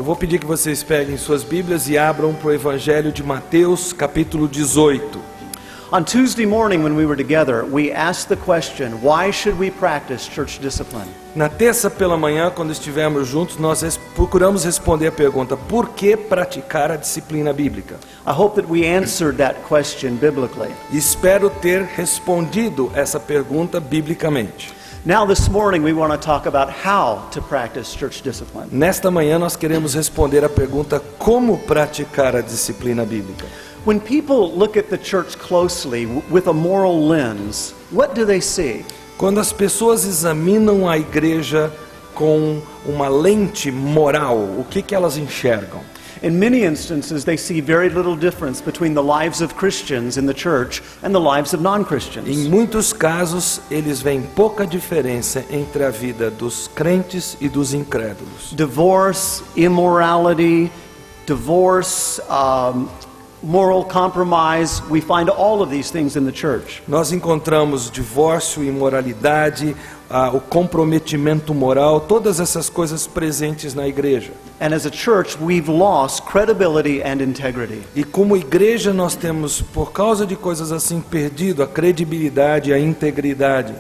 Eu vou pedir que vocês peguem suas Bíblias e abram para o Evangelho de Mateus, capítulo 18. On Tuesday morning when we were together, we asked the question, why should we practice church discipline? Na terça pela manhã, quando estivemos juntos, nós procuramos responder a pergunta: por que praticar a disciplina bíblica? I hope that we answered that question biblically. Espero ter respondido essa pergunta biblicamente. Now this morning we want to talk about how to practice church discipline. Nesta manhã nós queremos responder a pergunta: como praticar a disciplina bíblica? When people look at the church closely with a moral lens, what do they see? Quando as pessoas examinam a igreja com uma lente moral, o que elas enxergam? In many instances, they see very little difference between the lives of Christians in the church and the lives of non-Christians. Em muitos casos, eles veem pouca diferença entre a vida dos crentes e dos incrédulos. Divorce, immorality, moral compromise, we find all of these things in the church. Nós encontramos divórcio, imoralidade, o comprometimento moral, todas essas coisas presentes na igreja. And as a church, we've lost credibility and integrity. E como igreja nós temos, por causa de coisas assim, perdido a credibilidade e a integridade.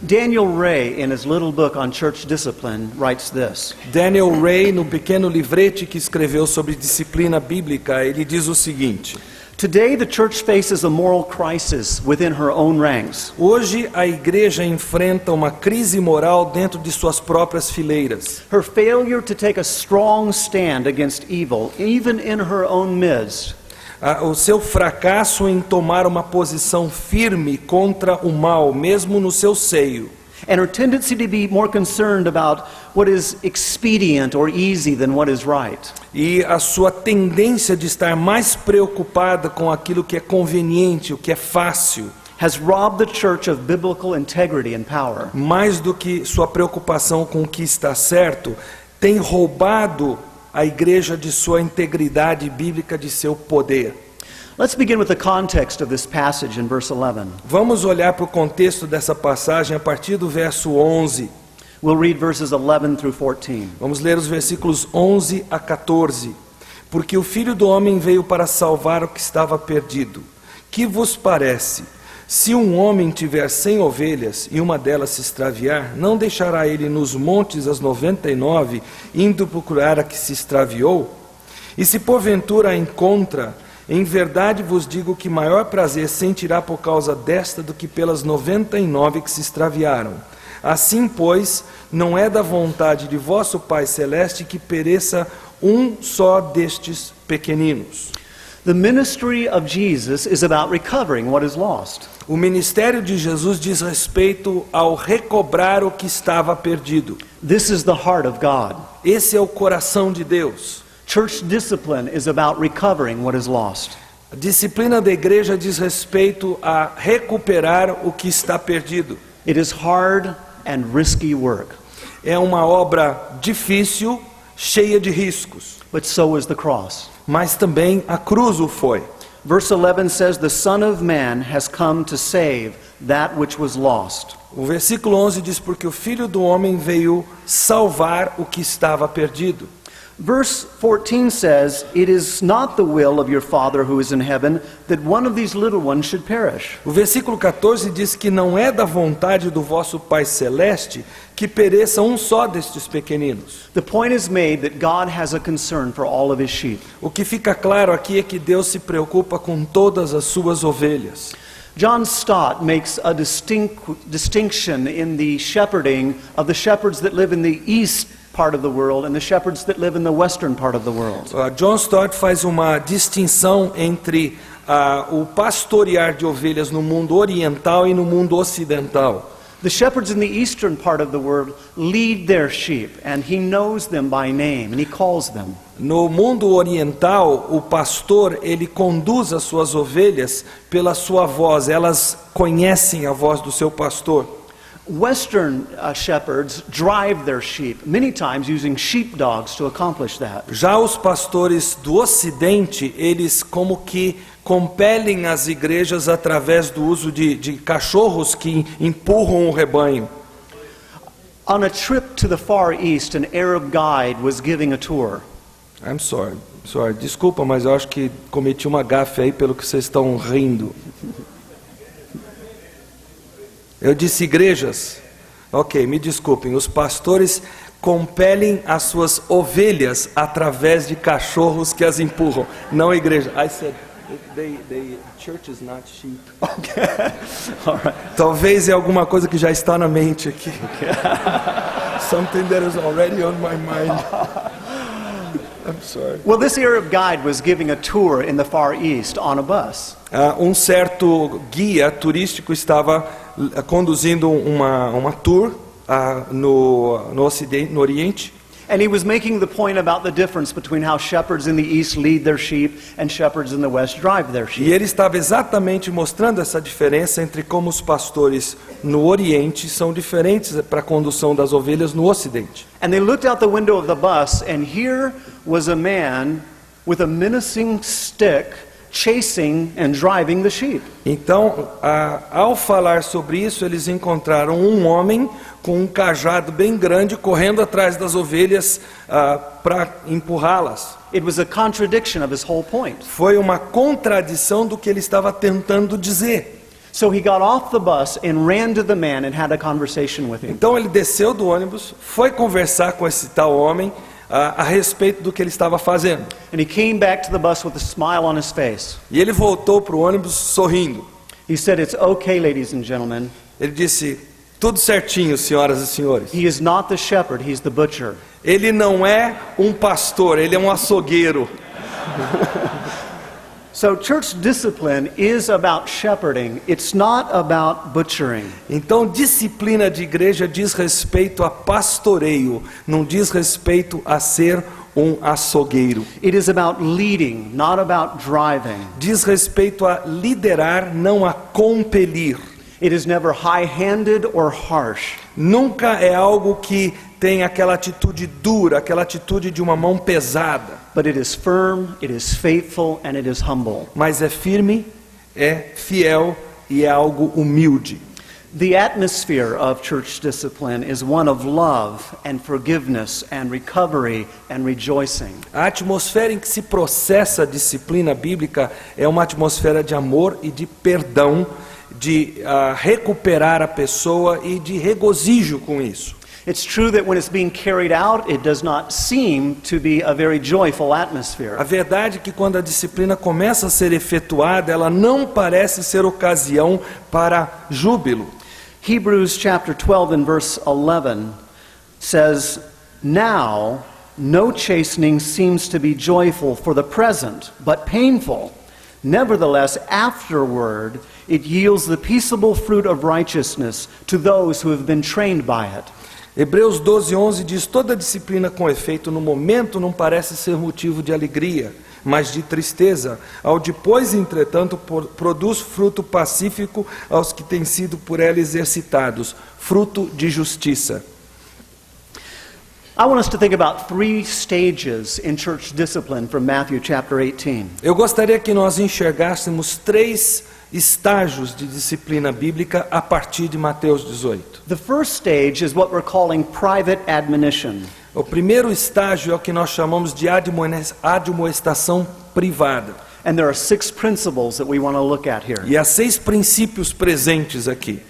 Daniel Ray, in his little book on church discipline, writes this. Daniel Ray, no pequeno livrete que escreveu sobre disciplina bíblica, ele diz o seguinte: Today the church faces a moral crisis within her own ranks. hoje a igreja enfrenta uma crise moral dentro de suas próprias fileiras. Her failure to take a strong stand against evil, even in her own midst, O seu fracasso em tomar uma posição firme contra o mal, mesmo no seu seio. and her tendency to be more concerned about what is expedient or easy than what is right. E a sua tendência de estar mais preocupada com aquilo que é conveniente, o que é fácil, Has robbed the church of biblical integrity and power. mais do que sua preocupação com o que está certo, tem roubado a igreja de sua integridade bíblica, de seu poder. Let's begin with the context of this passage in verse 11. Vamos olhar para o contexto dessa passagem a partir do verso 11. We'll read verses 11 through 14. Vamos ler os versículos 11 a 14. Porque o Filho do Homem veio para salvar o que estava perdido. Que vos parece? Se um homem tiver 100 ovelhas e uma delas se extraviar, não deixará ele nos montes as 99, indo procurar a que se extraviou? E se porventura a encontra, em verdade vos digo que maior prazer sentirá por causa desta do que pelas 99 que se extraviaram. Assim, pois, não é da vontade de vosso Pai Celeste que pereça um só destes pequeninos. The ministry of Jesus is about recovering what is lost. O ministério de Jesus diz respeito ao recobrar o que estava perdido. This is the heart of God. Esse é o coração de Deus. Church discipline is about recovering what is lost. A disciplina da igreja diz respeito a recuperar o que está perdido. It is hard and risky work, É uma obra difícil, cheia de riscos, but so is the cross. mas também a cruz o foi. Verse 11 says, "The Son of Man has come to save that which was lost." O versículo 11 diz: porque o Filho do Homem veio salvar o que estava perdido. Verse 14 says, "It is not the will of your Father who is in heaven that one of these little ones should perish." O versículo 14 diz que não é da vontade do vosso Pai Celeste que pereça um só destes pequeninos. The point is made that God has a concern for all of his sheep. O que fica claro aqui é que Deus se preocupa com todas as suas ovelhas. John Stott makes a distinction in the shepherding of the shepherds that live in the east part of the world and the shepherds that live in the western part of the world. John Stott faz uma distinção entre o pastorear de ovelhas no mundo oriental e no mundo ocidental. The shepherds in the eastern part of the world lead their sheep, and he knows them by name, and he calls them. No mundo oriental, o pastor, ele conduz as suas ovelhas pela sua voz, elas conhecem a voz do seu pastor. Western shepherds drive their sheep, many times using sheepdogs to accomplish that. Já os pastores do Ocidente, eles como que compelem as igrejas através do uso de cachorros que empurram o rebanho. On a trip to the Far East, an Arab guide was giving a tour. I'm sorry. Sorry. Desculpa, mas eu acho que cometi uma gafe aí pelo que vocês estão rindo. Eu disse igrejas. Ok, me desculpem. Os pastores compelem as suas ovelhas através de cachorros que as empurram. Não igreja. I said, church is not sheep. Okay. All right. Talvez é alguma coisa que já está na mente aqui. Something that is already on my mind. I'm sorry. Well, this Arab guide was giving a tour in the Far East on a bus. Certo guia turístico estava conduzindo uma tour no Ocidente, no Oriente. And he was making the point about the difference between how shepherds in the East lead their sheep and shepherds in the West drive their sheep. E ele estava exatamente mostrando essa diferença entre como os pastores no Oriente são diferentes para a condução das ovelhas no Ocidente. And they looked out the window of the bus, and here was a man with a menacing stick chasing and driving the sheep. Então, ao falar sobre isso, eles encontraram um homem com um cajado bem grande correndo atrás das ovelhas para empurrá-las. It was a contradiction of his whole point. Foi uma contradição do que ele estava tentando dizer. So he got off the bus and ran to the man and had a conversation with him. Então ele desceu do ônibus, foi conversar com esse tal homem a respeito do que ele estava fazendo. And he came back to the bus with a smile on his face. E ele voltou para o ônibus sorrindo. He said, "It's okay, ladies and gentlemen. Ele disse, tudo certinho, senhoras e senhores. He is not the shepherd, he's the butcher." Ele não é um pastor, ele é um açougueiro. So church discipline is about shepherding. It's not about butchering. Então, disciplina de igreja diz respeito a pastoreio, não diz respeito a ser um açougueiro. It is about leading, not about driving. Diz respeito a liderar, não a compelir. It is never high-handed or harsh. Nunca é algo que tem aquela atitude dura, aquela atitude de uma mão pesada. But it is firm, it is faithful, and it is humble. Mas é firme, é fiel e é algo humilde. The atmosphere of church discipline is one of love and forgiveness and recovery and rejoicing. A atmosfera em que se processa a disciplina bíblica é uma atmosfera de amor e de perdão, de recuperar a pessoa e de regozijo com isso. It's true that when it's being carried out, it does not seem to be a very joyful atmosphere. A verdade é que quando a disciplina começa a ser efetuada, ela não parece ser ocasião para júbilo. Hebrews chapter 12 and verse 11 says, "Now no chastening seems to be joyful for the present, but painful. Nevertheless, afterward it yields the peaceable fruit of righteousness to those who have been trained by it." Hebreus 12:11 diz, toda disciplina com efeito no momento não parece ser motivo de alegria, mas de tristeza. Ao depois, entretanto, produz fruto pacífico aos que têm sido por ela exercitados, fruto de justiça. I want us to think about 3 stages in church discipline from Matthew chapter 18. Eu gostaria que nós enxergássemos 3 estágios de disciplina bíblica a partir de Mateus 18. The first stage is what we're calling private admonition. O primeiro estágio é o que nós chamamos de admoestação privada. And there are 6 principles that we want to look at here. E há 6 princípios presentes aqui.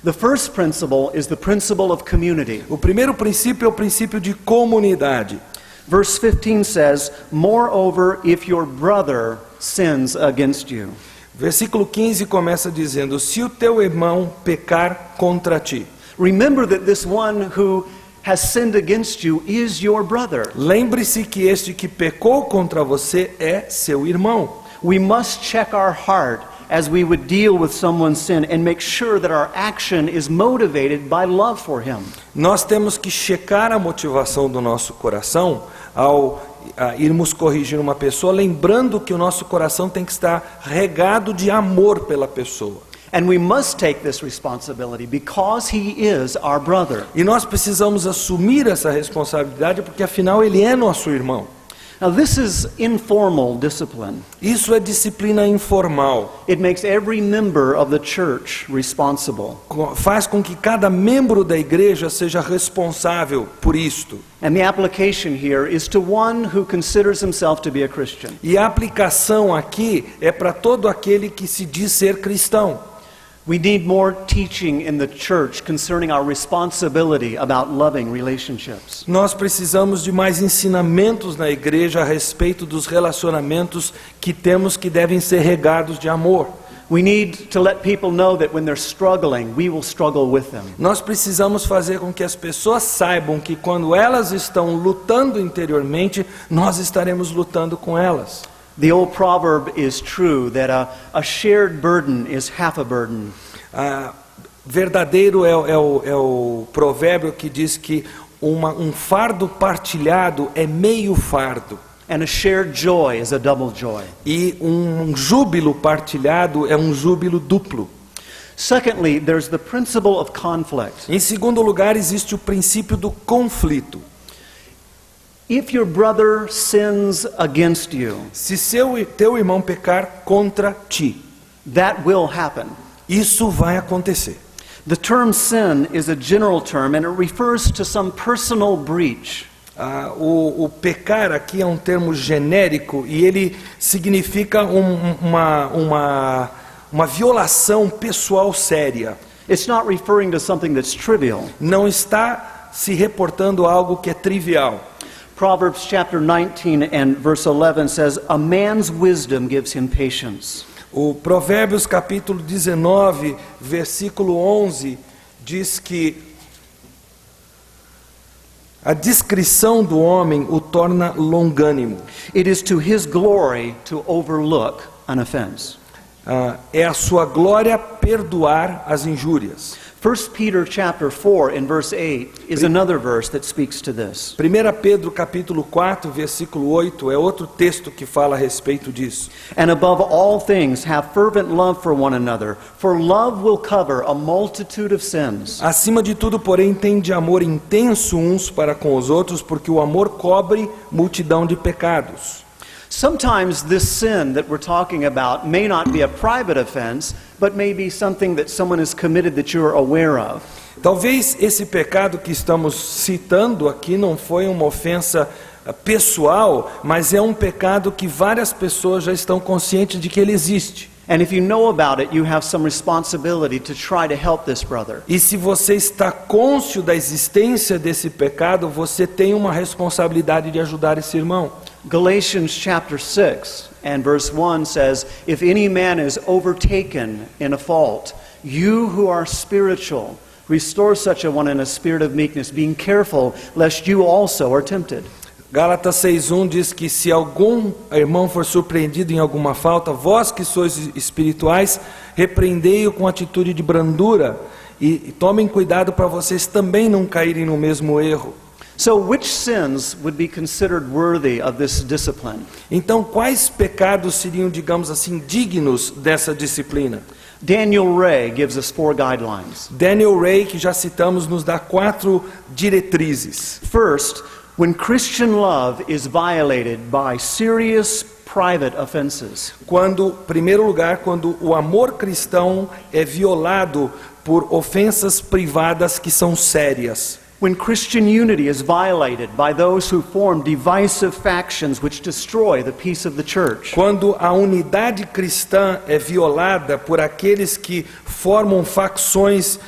The first principle is the principle of community. O primeiro princípio é o princípio de comunidade. Verse 15 says, "Moreover, if your brother sins against you." Versículo 15 começa dizendo, se o teu irmão pecar contra ti. Remember that this one who has sinned against you is your brother. Lembre-se que este que pecou contra você é seu irmão. We must check our heart as we would deal with someone's sin and make sure that our action is motivated by love for him. Nós temos que checar a motivação do nosso coração ao irmos corrigir uma pessoa, lembrando que o nosso coração tem que estar regado de amor pela pessoa. And we must take this responsibility because he is our brother. E nós precisamos assumir essa responsabilidade porque afinal ele é nosso irmão. Now, this is informal discipline. Isso é disciplina informal. It makes every member of the church responsible. Faz com que cada membro da igreja seja responsável por isto. And the application here is to one who considers himself to be a Christian. E a aplicação aqui é para todo aquele que se diz ser cristão. We need more teaching in the church concerning our responsibility about loving relationships. Nós precisamos de mais ensinamentos na igreja a respeito dos relacionamentos que temos que devem ser regados de amor. We need to let people know that when they're struggling, we will struggle with them. Nós precisamos fazer com que as pessoas saibam que quando elas estão lutando interiormente, nós estaremos lutando com elas. The old proverb is true that a shared burden is half a burden. Verdadeiro é o provérbio que diz que um fardo partilhado é meio fardo. And a shared joy is a double joy. E um júbilo partilhado é um júbilo duplo. Secondly, there's the principle of conflict. Em segundo lugar, existe o princípio do conflito. If your brother sins against you, Se teu irmão pecar contra ti, that will happen. isso vai acontecer. The term sin is a general term and it refers to some personal breach. O pecar aqui é um termo genérico e ele significa uma violação pessoal séria. It's not referring to something that's trivial. Não está se reportando a algo que é trivial. Proverbs chapter 19 and verse 11 says, "A man's wisdom gives him patience." O Provérbios capítulo 19, versículo 11, diz que a discrição do homem o torna longânimo. It is to his glory to overlook an offense. É a sua glória perdoar as injúrias. 1 Peter chapter 4 in verse 8 is another verse that speaks to this. 1 Pedro capítulo 4, versículo 8 é outro texto que fala a respeito disso. And above all things have fervent love for one another, for love will cover a multitude of sins. Acima de tudo, porém, tende amor intenso uns para com os outros, porque o amor cobre multidão de pecados. Sometimes this sin that we're talking about may not be a private offense, but may be something that someone has committed that you're aware of. Talvez esse pecado que estamos citando aqui não foi uma ofensa pessoal, mas é um pecado que várias pessoas já estão conscientes de que ele existe. And if you know about it, you have some responsibility to try to help this brother. E se você está cônscio da existência desse pecado, você tem uma responsabilidade de ajudar esse irmão. Galatians chapter 6 and verse 1 says, "If any man is overtaken in a fault, you who are spiritual, restore such a one in a spirit of meekness, being careful lest you also are tempted." Gálatas 6:1 diz que se algum irmão for surpreendido em alguma falta, vós que sois espirituais, repreendei-o com atitude de brandura e tomem cuidado para vocês também não caírem no mesmo erro. So which sins would be considered worthy of this discipline? Então, quais pecados seriam, digamos assim, dignos dessa disciplina? Daniel Ray gives us 4 guidelines. Daniel Ray, que já citamos, nos dá 4 diretrizes. First, when Christian love is violated by serious private offenses. Primeiro lugar, quando o amor cristão é violado por ofensas privadas que são sérias. When Christian unity is violated by those who form divisive factions which destroy the peace of the church. Quando a unidade cristã é violada por aqueles que formam facções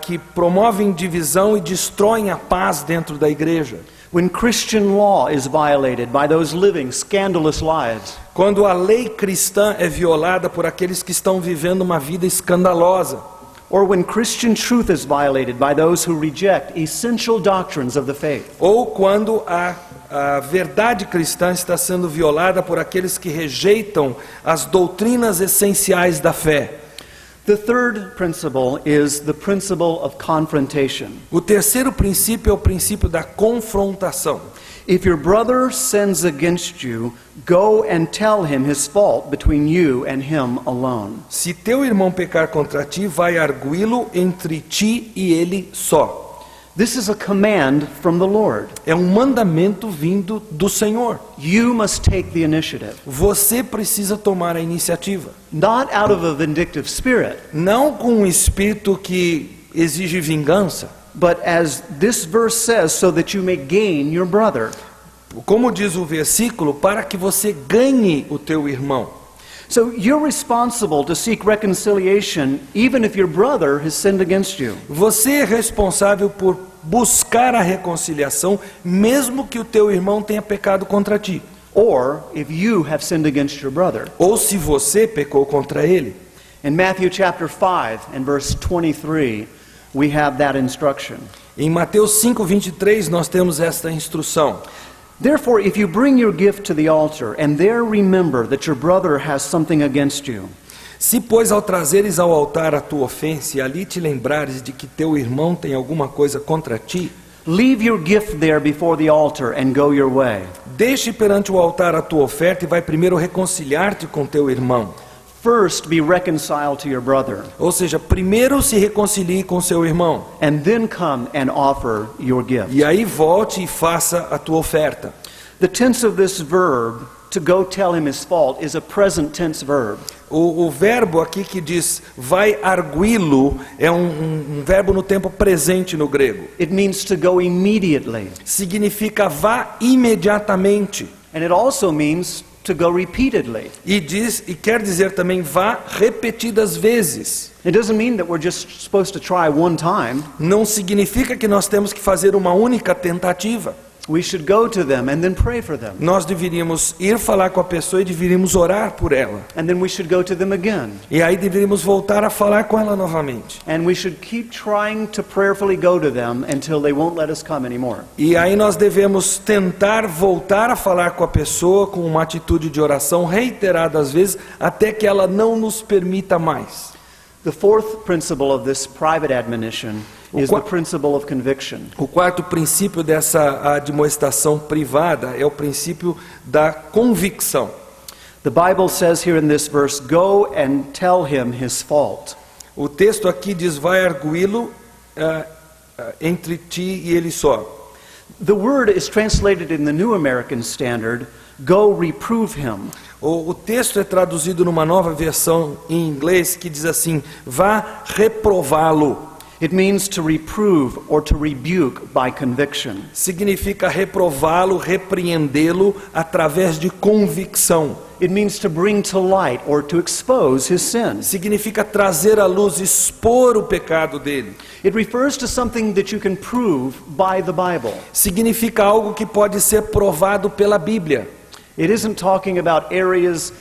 que promovem divisão e destroem a paz dentro da igreja. When Christian law is violated by those living scandalous lives. Quando a lei cristã é violada por aqueles que estão vivendo uma vida escandalosa. Or when Christian truth is violated by those who reject essential doctrines of the faith. Ou quando a verdade cristã está sendo violada por aqueles que rejeitam as doutrinas essenciais da fé. The third principle is the principle of confrontation. O terceiro princípio é o princípio da confrontação. If your brother sins against you, go and tell him his fault between you and him alone. Se teu irmão pecar contra ti, vai arguí-lo entre ti e ele só. This is a command from the Lord. É um mandamento vindo do Senhor. You must take the initiative. Você precisa tomar a iniciativa. Not out of a vindictive spirit, Não com um espírito que exige vingança. but as this verse says, so that you may gain your brother. Como diz o versículo, para que você ganhe o teu irmão. So you're responsible to seek reconciliation even if your brother has sinned against you. Você é responsável por buscar a reconciliação, mesmo que o teu irmão tenha pecado contra ti. Or if you have sinned against your brother. Ou se você pecou contra ele. In Matthew chapter 5 and verse 23, we have that instruction. Em Mateus 5:23 nós temos esta instrução. Therefore, if you bring your gift to the altar, and there remember that your brother has something against you, Se, pois, ao trazeres ao altar a tua ofensa e ali te lembrares de que teu irmão tem alguma coisa contra ti, leave your gift there before the altar and go your way. deixe perante o altar a tua oferta e vai primeiro reconciliar-te com teu irmão. First, be reconciled to your brother, Ou seja, primeiro se reconcilie com seu irmão. and then come and offer your gift. E aí volte e faça a tua oferta. The tense of this verb, to go tell him his fault, is a present tense verb. O verbo aqui que diz vai arguí-lo é um verbo no tempo presente no grego. It means to go immediately. Significa vá imediatamente. And it also means to go repeatedly. E quer dizer também vá repetidas vezes. It doesn't mean that we're just supposed to try one time. Não significa que nós temos que fazer uma única tentativa. We should go to them and then pray for them. Nós deveríamos ir falar com a pessoa e deveríamos orar por ela. And then we should go to them again. E aí deveríamos voltar a falar com ela novamente. And we should keep trying to prayerfully go to them until they won't let us come anymore. E aí nós devemos tentar voltar a falar com a pessoa com uma atitude de oração reiteradas vezes até que ela não nos permita mais. The fourth principle of this private admonition is the principle of conviction. O quarto princípio dessa admoestação privada é o princípio da convicção. The Bible says here in this verse, go and tell him his fault. O texto aqui diz, vai arguí-lo entre ti e ele só. The word is translated in the New American Standard, go reprove him. O texto é traduzido numa nova versão em inglês que diz assim, vá reprová-lo. It means to reprove or to rebuke by conviction. Significa reprová-lo, repreendê-lo através de convicção. It means to bring to light or to expose his sins. Significa trazer à luz, expor o pecado dele. It refers to something that you can prove by the Bible. Significa algo que pode ser provado pela Bíblia. It isn't talking about areas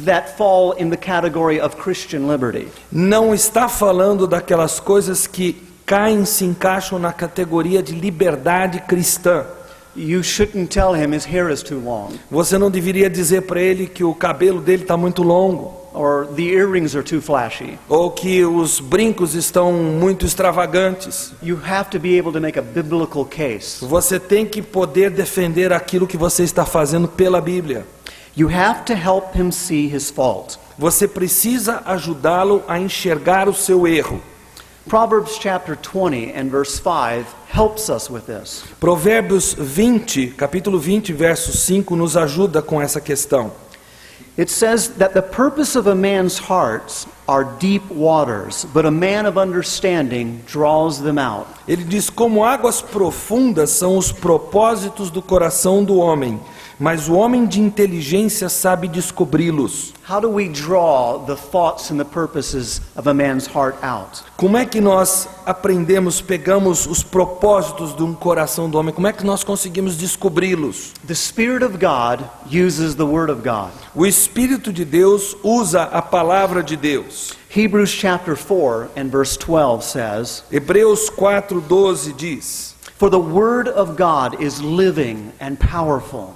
that fall in the category of Christian liberty. Não está falando daquelas coisas que se encaixam na categoria de liberdade cristã. You shouldn't tell him his hair is too long, Você não deveria dizer para ele que o cabelo dele está muito longo, or the earrings are too flashy. ou que os brincos estão muito extravagantes. You have to be able to make a biblical case. Você tem que poder defender aquilo que você está fazendo pela Bíblia. You have to help him see his fault. Você precisa ajudá-lo a enxergar o seu erro. Proverbs chapter 20 and verse 5 helps us with this. Provérbios 20, capítulo 20, verso 5, nos ajuda com essa questão. It says that the purpose of a man's hearts are deep waters, but a man of understanding draws them out. Ele diz, como águas profundas são os propósitos do coração do homem, mas o homem de inteligência sabe descobri-los. How do we draw the thoughts and the purposes of a man's heart out? Como é que nós pegamos os propósitos de um coração do homem? Como é que nós conseguimos descobri-los? The Spirit of God uses the Word of God. O Espírito de Deus usa a palavra de Deus. Hebrews chapter 4 and verse 12 says, Hebreus 4:12 diz, for the Word of God is living and powerful.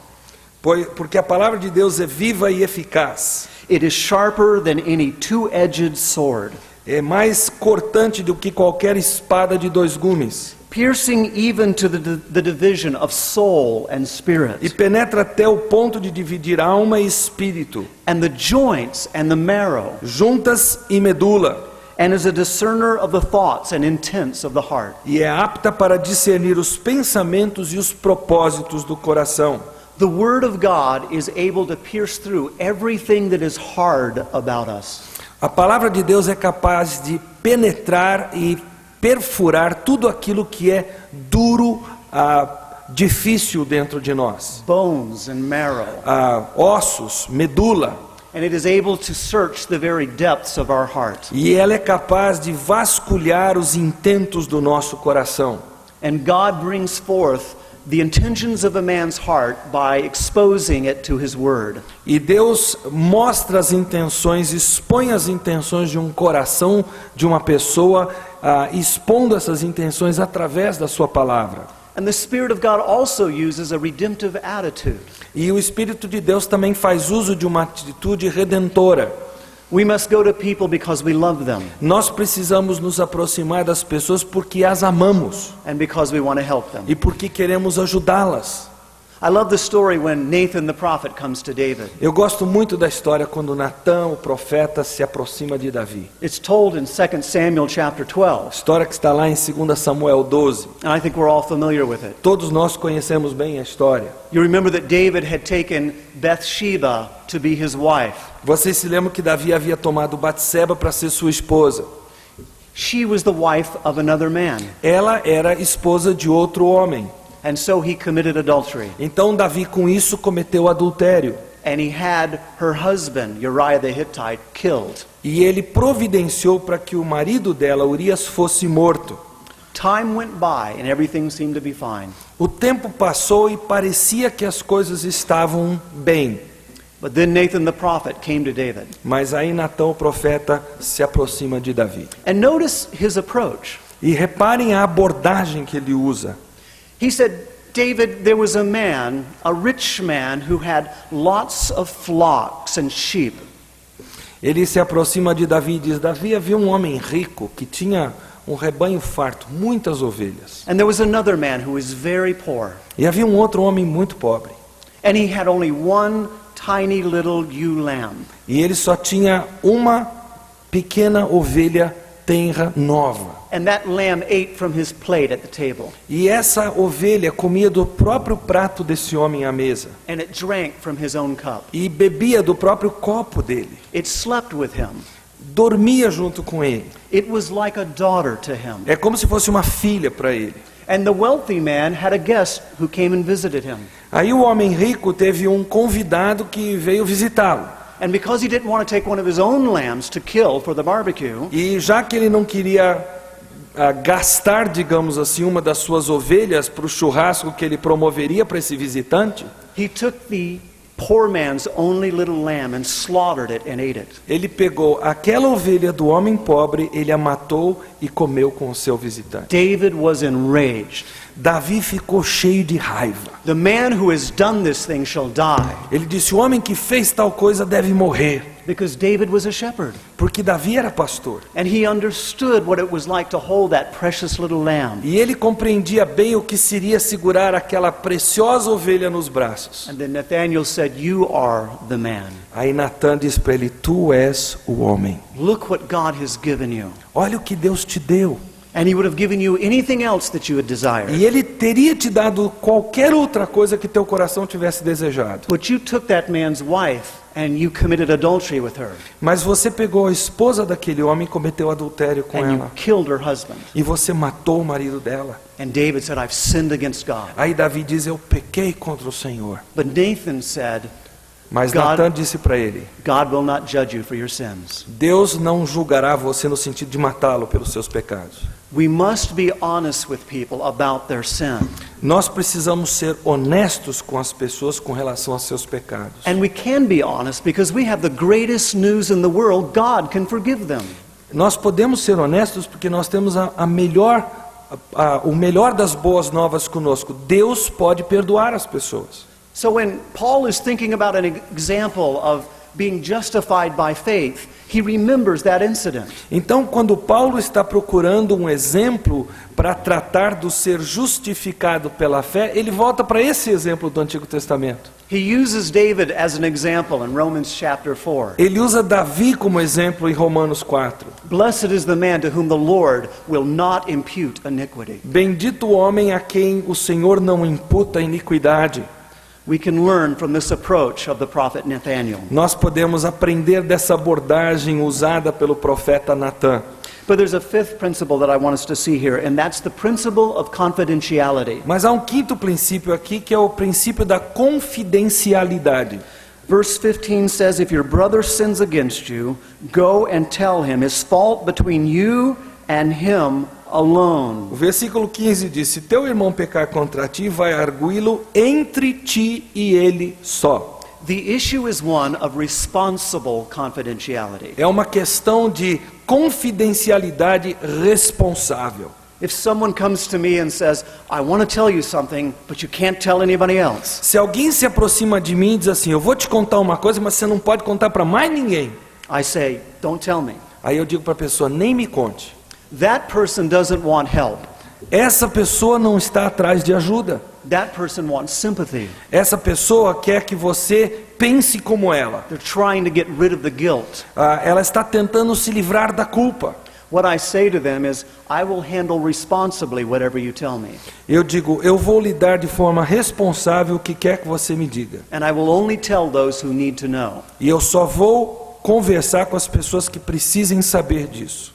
porque a palavra de Deus é viva e eficaz. It is sharper than any two-edged sword, É mais cortante do que qualquer espada de dois gumes. piercing even to the division of soul and E spirit, penetra até o ponto de dividir alma e espírito, and the joints and the marrow, juntas e medula, and is a discerner of the thoughts and intents of the heart. e é apta para discernir os pensamentos e os propósitos do coração. The Word of God is able to pierce through everything that is hard about us. A palavra de Deus é capaz de penetrar e perfurar tudo aquilo que é duro, difícil dentro de nós. Bones and marrow. Ossos, medula. And it is able to search the very depths of our heart. E ela é capaz de vasculhar os intentos do nosso coração. And God brings forth the intentions of a man's heart by exposing it to His Word. E Deus mostra as intenções, expõe as intenções de um coração, de uma pessoa, expondo essas intenções através da sua palavra. And the Spirit of God also uses a redemptive attitude. E o Espírito de Deus também faz uso de uma atitude redentora. We must go to people because we love them Nós precisamos nos aproximar das pessoas porque as amamos and because we want to help them. e porque queremos ajudá-las. I love the story when Nathan the prophet comes to David. Eu gosto muito da história quando Natã, o profeta, se aproxima de Davi. It's told in 2 Samuel chapter 12, História que está lá em 2 Samuel 12. and I think we're all familiar with it. Todos nós conhecemos bem a história. You remember that David had taken Bathsheba to be his wife. Vocês se lembram que Davi havia tomado Batseba para ser sua esposa. She was the wife of another man, Ela era esposa de outro homem. and so he committed adultery. Então Davi com isso cometeu adultério. And he had her husband, Uriah the Hittite, killed. E ele providenciou para que o marido dela, Urias, fosse morto. Time went by and everything seemed to be fine. O tempo passou e parecia que as coisas estavam bem. But then Nathan the prophet came to David. Mas aí Natã, o profeta, se aproxima de Davi. And notice his approach. E reparem a abordagem que ele usa. He said, David, there was a man, a rich man, who had lots of flocks and sheep. Ele se aproxima de Davi e diz: Davi, havia um homem rico que tinha um rebanho farto, muitas ovelhas. And there was another man who was very poor. E havia um outro homem muito pobre. And he had only one tiny little ewe lamb. E ele só tinha uma pequena ovelha tenra nova. And that lamb ate from his plate at the table. E essa ovelha comia do próprio prato desse homem à mesa. And it drank from his own cup. E bebia do próprio copo dele. It slept with him. Dormia junto com ele. It was like a daughter to him. É como se fosse uma filha para ele. And the wealthy man had a guest who came and visited him. Aí o homem rico teve um convidado que veio visitá-lo. And because he didn't want to take one of his own lambs to kill for the barbecue, E já que ele não queria gastar, digamos assim, uma das suas ovelhas para o churrasco que ele promoveria para esse visitante, he took the poor man's only little lamb and slaughtered it and ate it. ele pegou aquela ovelha do homem pobre, ele a matou e comeu com o seu visitante. David was enraged. Davi ficou cheio de raiva. The man who has done this thing shall die. Ele disse: o homem que fez tal coisa deve morrer. Because David was a shepherd. Porque Davi era pastor. And he understood what it was like to hold that precious little lamb. E ele compreendia bem o que seria segurar aquela preciosa ovelha nos braços. And then Nathanael said, "You are the man. Aí Natã diz para ele: tu és o homem. Look what God has given you." Olha o que Deus te deu. And he would have given you anything else that you had desired. E ele teria te dado qualquer outra coisa que teu coração tivesse desejado. But you took that man's wife and you committed adultery with her. Mas você pegou a esposa daquele homem e cometeu adultério com And you ela. killed her husband. E você matou o marido dela. And David said, "I've sinned against God." Aí Davi diz: eu pequei contra o Senhor. But Nathan said, Mas God- Natã disse para ele: "God will not judge you for your sins." Deus não julgará você no sentido de matá-lo pelos seus pecados. We must be honest with people about their sin. Nós precisamos ser honestos com as pessoas com relação aos seus pecados. And we can be honest because we have the greatest news in the world. God can forgive them. Nós podemos ser honestos porque nós temos o melhor das boas novas conosco. Deus pode perdoar as pessoas. So when Paul is thinking about an example of being justified by faith, he remembers that incident. Então, quando Paulo está procurando um exemplo para tratar do ser justificado pela fé, ele volta para esse exemplo do Antigo Testamento. He uses David as an example in Romans chapter 4. Ele usa Davi como exemplo em Romanos 4. Blessed is the man to whom the Lord will not impute iniquity. Bendito o homem a quem o Senhor não imputa iniquidade. We can learn from this approach of the prophet Nathaniel. Nós podemos aprender dessa abordagem usada pelo profeta Natã. But there's a fifth principle that I want us to see here, and that's the principle of confidentiality. Mas há um quinto princípio aqui, que é o princípio da confidencialidade. Verse 15 says, if your brother sins against you, go and tell him his fault between you and him alone. O versículo 15 diz: se teu irmão pecar contra ti, vai arguí-lo entre ti e ele só. The issue is one of responsible confidentiality. É uma questão de confidencialidade responsável. If someone comes to me and says, I want to tell you something, but you can't tell anybody else. Se alguém se aproxima de mim e diz assim: eu vou te contar uma coisa, mas você não pode contar para mais ninguém. I say, don't tell me. Aí eu digo para a pessoa: nem me conte. That person doesn't want help. Essa pessoa não está atrás de ajuda. That person wants sympathy. Essa pessoa quer que você pense como ela. They're trying to get rid of the guilt. Ela está tentando se livrar da culpa. What I say to them is, I will handle responsibly whatever you tell me. Eu digo: eu vou lidar de forma responsável o que quer que você me diga. And I will only tell those who need to know. E eu só vou conversar com as pessoas que precisem saber disso.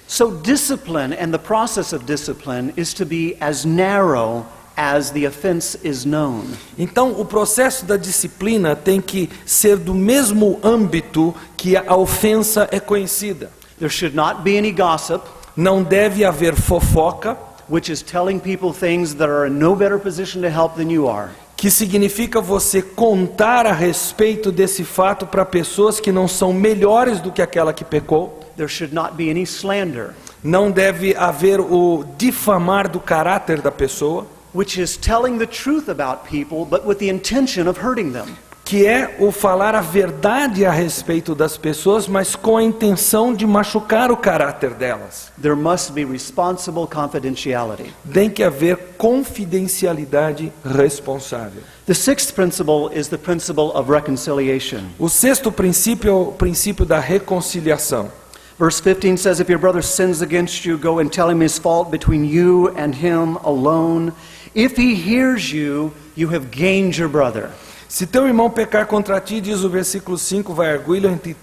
So discipline and the process of discipline is to be as narrow as the offense is known. Então, o processo da disciplina tem que ser do mesmo âmbito que a ofensa é conhecida. There should not be any gossip, Não deve haver fofoca, which is telling people things that are in no better position to help than you are. que significa você contar a respeito desse fato para pessoas que não são melhores do que aquela que pecou. There should not be any slander, Não deve haver o difamar do caráter da pessoa, which is telling the truth about people but with the intention of hurting them. que é o falar a verdade a respeito das pessoas, mas com a intenção de machucar o caráter delas. There must be responsible confidentiality. Tem que haver confidencialidade responsável. The sixth principle is the principle of reconciliation. O sexto princípio é o princípio da reconciliação. Verse 15 says, if your brother sins against you, go and tell him his fault between you and him alone. If he hears you, you have gained your brother. Se teu irmão pecar contra ti, diz o versículo 5, vai arguí-lo entre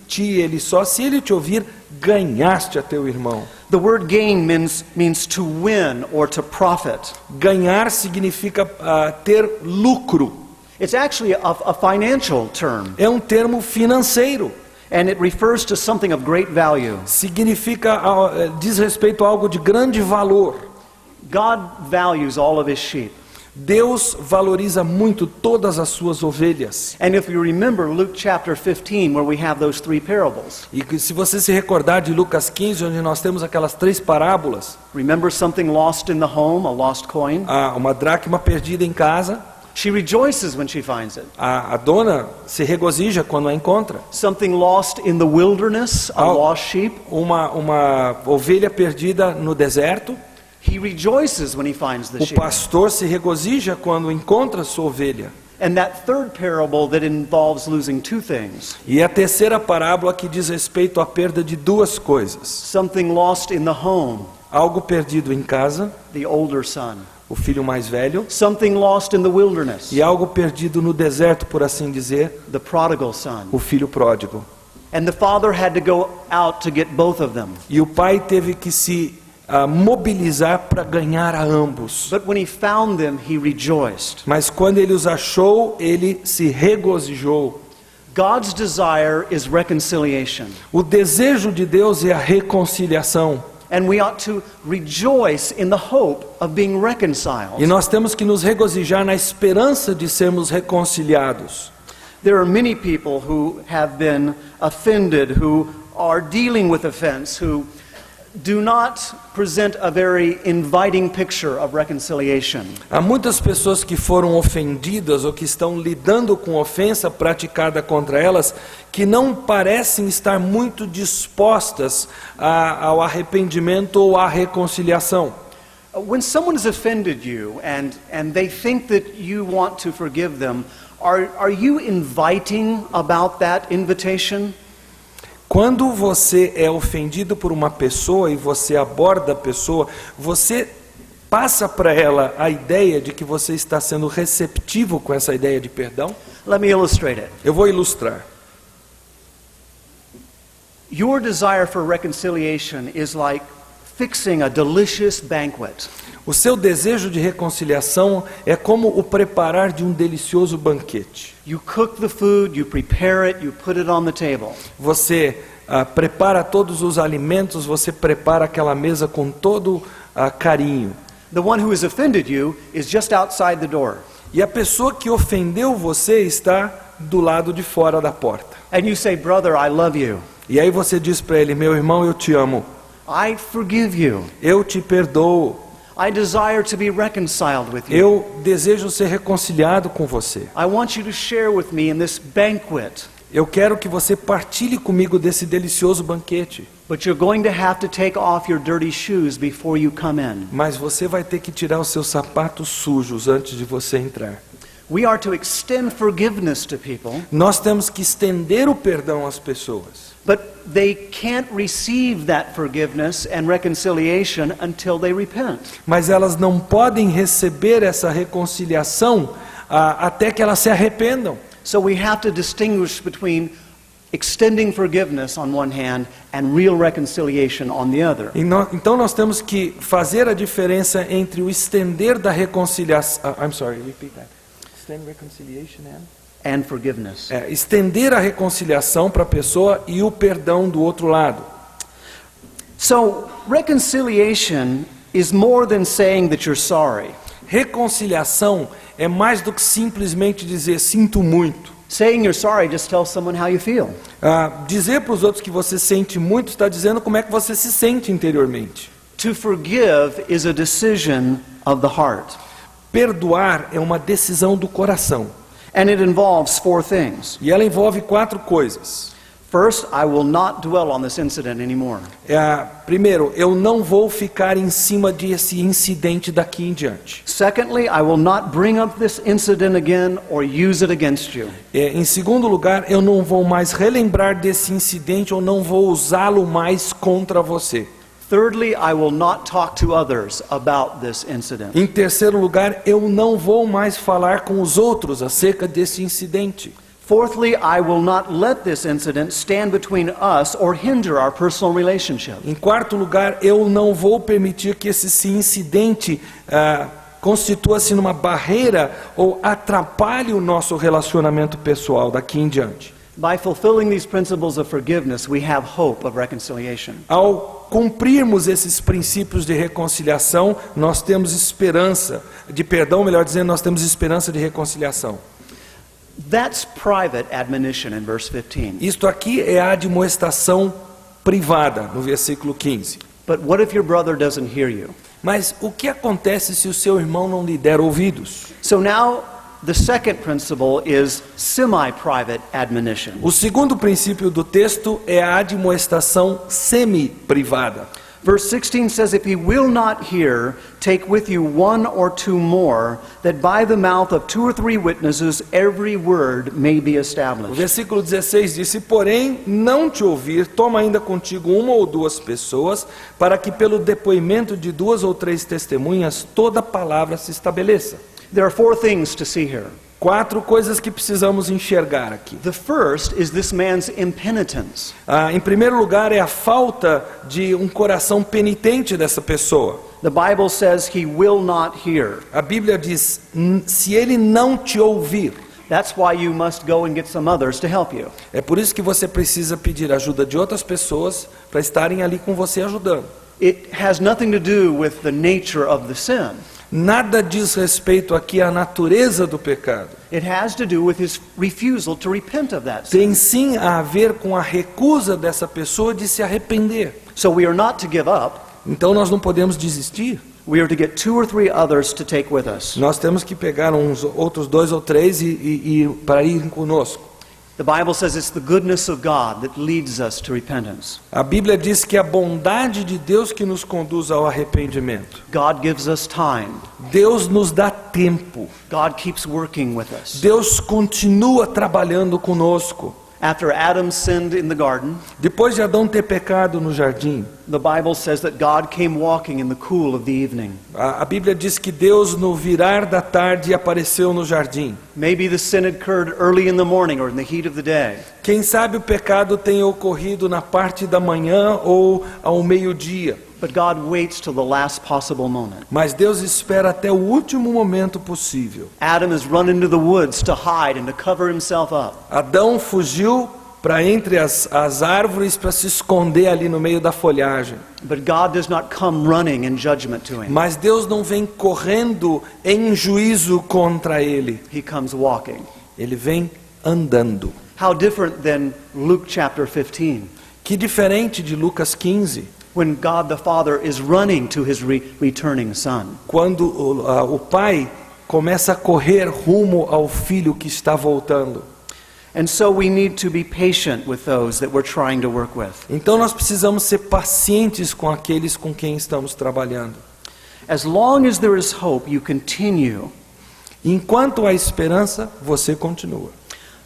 ti e ele só. Se ele te ouvir, ganhaste a teu irmão. The word gain means to win or to profit. Ganhar significa ter lucro. It's actually a financial term, É um termo financeiro. and it refers to something of great value. Significa, diz respeito a algo de grande valor. God values all of his sheep. Deus valoriza muito todas as suas ovelhas. And if you remember Luke chapter 15, where we have those three parables, E que se você se recordar de Lucas 15, onde nós temos aquelas três parábolas, remember something lost in the home, a lost coin? uma dracma perdida em casa, She rejoices when she finds it. a dona se regozija quando a encontra. Something lost in the wilderness, a lost sheep. Uma ovelha perdida no deserto, He rejoices when he finds the o sheep. pastor se regozija quando encontra sua ovelha. And that third parable that involves losing two things. E a terceira parábola que diz respeito à perda de duas coisas. Something lost in the home, Algo perdido em casa, the older son. o filho mais velho, Something lost in the wilderness, e algo perdido no deserto, por assim dizer, the prodigal son. o filho pródigo. And the father had to go out to get both of them. E o pai teve que se mobilizar para ganhar a ambos. But when he found them, he rejoiced. Mas quando ele os achou, ele se regozijou. God's desire is reconciliation. O desejo de Deus é a reconciliação. And we ought to rejoice in the hope of being E reconciled. nós temos que nos regozijar na esperança de sermos reconciliados. There are many people who have been offended, who are dealing with offense, who do not present a very inviting picture of reconciliation. Há muitas pessoas que foram ofendidas ou que estão lidando com ofensa praticada contra elas que não parecem estar muito dispostas ao arrependimento ou à reconciliação. When someone has offended you and they think that you want to forgive them, are you inviting about that invitation? Quando você é ofendido por uma pessoa e você aborda a pessoa, você passa para ela a ideia de que você está sendo receptivo com essa ideia de perdão? Let me illustrate it. Eu vou ilustrar. Your desire for reconciliation is like fixing a delicious banquet. O seu desejo de reconciliação é como o preparar de um delicioso banquete. You cook the food, you prepare it, you put it on the table. Você prepara todos os alimentos, você prepara aquela mesa com todo carinho. The one who has offended you is just outside the door. E a pessoa que ofendeu você está do lado de fora da porta. And you say, "Brother, I love you. E aí você diz para ele: meu irmão, eu te amo. I forgive you. Eu te perdoo. I desire to be reconciled with you. Eu desejo ser reconciliado com você. I want you to share with me in this banquet. Eu quero que você partilhe comigo desse delicioso banquete. But you're going to have to take off your dirty shoes before you come in." Mas você vai ter que tirar os seus sapatos sujos antes de você entrar. We are to extend forgiveness to people, Nós temos que estender o perdão às pessoas. but they can't receive that forgiveness and reconciliation until they repent. Mas elas não podem receber essa reconciliação até que elas se arrependam. So we have to distinguish between extending forgiveness on one hand and real reconciliation on the other. Então nós temos que fazer a diferença entre o estender da reconciliação. I'm sorry, repeat that. Extend reconciliation And forgiveness. estender a reconciliação para a pessoa e o perdão do outro lado. So reconciliation is more than saying that you're sorry. Reconciliação é mais do que simplesmente dizer sinto muito. Saying you're sorry just tells someone how you feel. Dizer para os outros que você sente muito está dizendo como é que você se sente interiormente. To forgive is a decision of the heart. Perdoar é uma decisão do coração. And it involves 4 things. E ela envolve 4 coisas. First, I will not dwell on this incident anymore. Primeiro, eu não vou ficar em cima desse incidente daqui em diante. Secondly, I will not bring up this incident again or use it against you. Em segundo lugar, eu não vou mais relembrar desse incidente ou não vou usá-lo mais contra você. Thirdly, I will not talk to others about this incident. Em terceiro lugar, eu não vou mais falar com os outros acerca desse incidente. Fourthly, I will not let this incident stand between us or hinder our personal relationship. Em quarto lugar, eu não vou permitir que esse incidente constitua-se numa barreira ou atrapalhe o nosso relacionamento pessoal daqui em diante. By fulfilling these principles of forgiveness, we have hope of reconciliation. Ao cumprirmos esses princípios de reconciliação, nós temos esperança, de perdão, melhor dizendo, nós temos esperança de reconciliação. That's private admonition in verse 15. Isto aqui é a admoestação privada, no versículo 15. But what if your brother doesn't hear you? Mas o que acontece se o seu irmão não lhe der ouvidos? So now the second principle is semi-private admonition. O segundo princípio do texto é a admoestação semi-privada. Verse 16 says, "If he will not hear, take with you 1 or 2 more, that by the mouth of 2 or 3 witnesses every word may be O established." versículo 16 diz: "Se porém não te ouvir, toma ainda contigo 1 ou 2 pessoas, para que pelo depoimento de 2 ou 3 testemunhas toda palavra se estabeleça." There are 4 things to see here. 4 coisas que precisamos enxergar aqui. The first is this man's impenitence. Em primeiro lugar, é a falta de um coração penitente dessa pessoa. The Bible says he will not hear. A Bíblia diz: se ele não te ouvir. That's why you must go and get some others to help you. É por isso que você precisa pedir ajuda de outras pessoas para estarem ali com você ajudando. It has nothing to do with the nature of the sin. Nada diz respeito aqui à natureza do pecado. It has to do with his refusal to repent of that Tem sin. sim a ver com a recusa dessa pessoa de se arrepender. So we are not to give up. Então nós não podemos desistir. We are to get 2 or 3 others to take with us. Nós temos que pegar uns outros 2 ou 3 e para irem conosco. The Bible says it's the goodness of God that leads us to repentance. A Bíblia diz que é a bondade de Deus que nos conduz ao arrependimento. God gives us time. Deus nos dá tempo. God keeps working with us. Deus continua trabalhando conosco. After Adam sinned in the garden, Depois de Adão ter pecado no jardim, the Bible says that God came walking in the cool of the evening. a Bíblia diz que Deus no virar da tarde apareceu no jardim. Maybe the sin had occurred early in the morning or in the heat of the day. Quem sabe o pecado tenha ocorrido na parte da manhã ou ao meio-dia. But God waits till the last possible moment. Mas Deus espera até o último momento possível. Adam has run into the woods to hide and to cover himself up. Adão fugiu para entre as árvores para se esconder ali no meio da folhagem. But God does not come running in judgment to him. Mas Deus não vem correndo em juízo contra ele. He comes walking. Ele vem andando. How different than Luke chapter 15, Que diferente de Lucas 15, when God the Father is running to his returning son. quando o pai começa a correr rumo ao filho que está voltando. And so we need to be patient with those that we're trying to work with. Então nós precisamos ser pacientes com aqueles com quem estamos trabalhando. As long as there is hope, you continue. Enquanto há esperança, você continua.